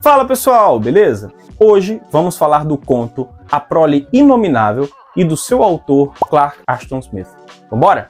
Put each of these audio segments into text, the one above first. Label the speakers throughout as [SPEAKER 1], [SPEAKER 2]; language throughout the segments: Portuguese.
[SPEAKER 1] Fala pessoal, beleza? Hoje vamos falar do conto A Prole Inominável e do seu autor Clark Ashton Smith. Vambora?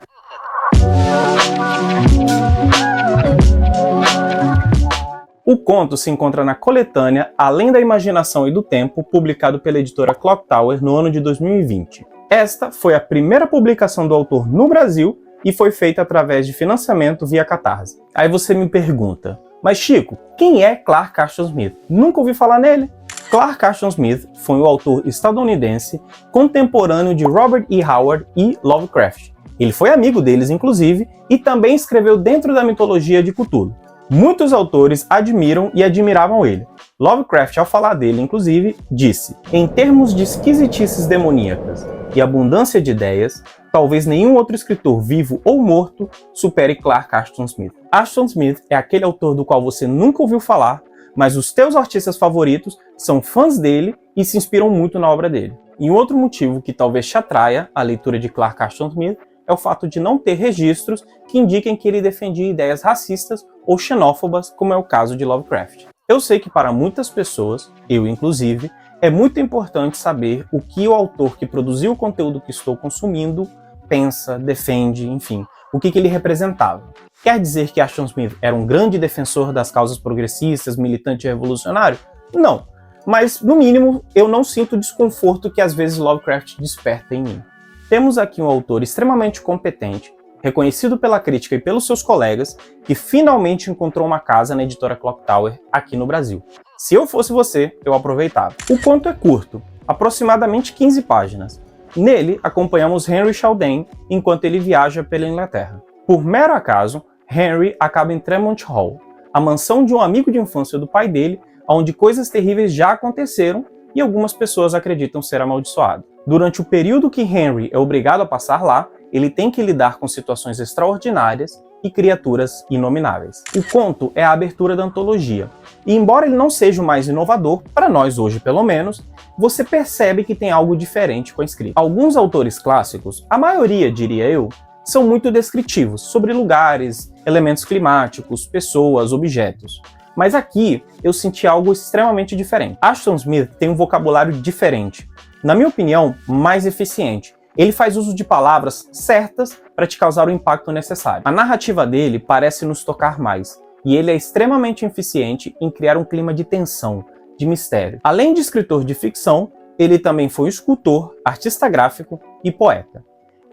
[SPEAKER 1] O conto se encontra na coletânea Além da Imaginação e do Tempo, publicado pela editora Clock Tower no ano de 2020. Esta foi a primeira publicação do autor no Brasil e foi feita através de financiamento via Catarse. Aí você me pergunta, mas Chico, quem é Clark Ashton Smith? Nunca ouvi falar nele. Clark Ashton Smith foi um autor estadunidense contemporâneo de Robert E. Howard e Lovecraft. Ele foi amigo deles, inclusive, e também escreveu dentro da mitologia de Cthulhu. Muitos autores admiram e admiravam ele. Lovecraft, ao falar dele, inclusive, disse: em termos de esquisitices demoníacas e abundância de ideias, talvez nenhum outro escritor vivo ou morto supere Clark Ashton Smith. Ashton Smith é aquele autor do qual você nunca ouviu falar, mas os teus artistas favoritos são fãs dele e se inspiram muito na obra dele. E um outro motivo que talvez te atraia a leitura de Clark Ashton Smith é o fato de não ter registros que indiquem que ele defendia ideias racistas ou xenófobas, como é o caso de Lovecraft. Eu sei que para muitas pessoas, eu inclusive, é muito importante saber o que o autor que produziu o conteúdo que estou consumindo pensa, defende, enfim, o que ele representava. Quer dizer que Ashton Smith era um grande defensor das causas progressistas, militante e revolucionário? Não, mas no mínimo eu não sinto o desconforto que às vezes Lovecraft desperta em mim. Temos aqui um autor extremamente competente, reconhecido pela crítica e pelos seus colegas, que finalmente encontrou uma casa na editora Clock Tower aqui no Brasil. Se eu fosse você, eu aproveitava. O conto é curto, aproximadamente 15 páginas. Nele, acompanhamos Henry Chaldain enquanto ele viaja pela Inglaterra. Por mero acaso, Henry acaba em Tremont Hall, a mansão de um amigo de infância do pai dele, onde coisas terríveis já aconteceram e algumas pessoas acreditam ser amaldiçoado. Durante o período que Henry é obrigado a passar lá, ele tem que lidar com situações extraordinárias e criaturas inomináveis. O conto é a abertura da antologia, e embora ele não seja o mais inovador, para nós hoje pelo menos, você percebe que tem algo diferente com a escrita. Alguns autores clássicos, a maioria diria eu, são muito descritivos sobre lugares, elementos climáticos, pessoas, objetos. Mas aqui eu senti algo extremamente diferente. Ashton Smith tem um vocabulário diferente, na minha opinião, mais eficiente. Ele faz uso de palavras certas para te causar o impacto necessário. A narrativa dele parece nos tocar mais, e ele é extremamente eficiente em criar um clima de tensão, de mistério. Além de escritor de ficção, ele também foi escultor, artista gráfico e poeta.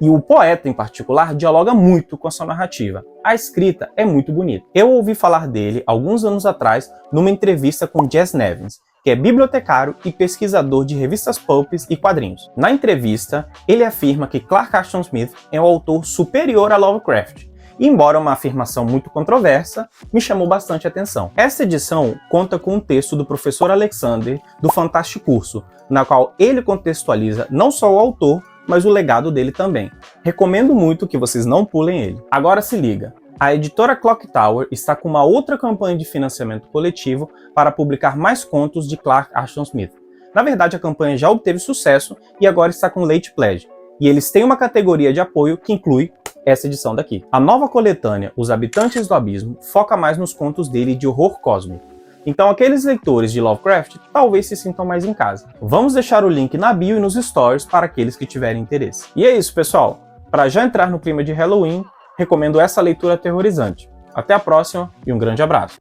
[SPEAKER 1] E o poeta, em particular, dialoga muito com a sua narrativa. A escrita é muito bonita. Eu ouvi falar dele, alguns anos atrás, numa entrevista com Jess Nevins, que é bibliotecário e pesquisador de revistas pulps e quadrinhos. Na entrevista, ele afirma que Clark Ashton Smith é um autor superior a Lovecraft. E, embora uma afirmação muito controversa, me chamou bastante atenção. Esta edição conta com um texto do professor Alexander, do Fantástico Curso, na qual ele contextualiza não só o autor, mas o legado dele também. Recomendo muito que vocês não pulem ele. Agora se liga. A editora Clock Tower está com uma outra campanha de financiamento coletivo para publicar mais contos de Clark Ashton Smith. Na verdade, a campanha já obteve sucesso e agora está com Late Pledge. E eles têm uma categoria de apoio que inclui essa edição daqui. A nova coletânea, Os Habitantes do Abismo, foca mais nos contos dele de horror cósmico. Então aqueles leitores de Lovecraft talvez se sintam mais em casa. Vamos deixar o link na bio e nos stories para aqueles que tiverem interesse. E é isso, pessoal. Para já entrar no clima de Halloween, recomendo essa leitura aterrorizante. Até a próxima e um grande abraço!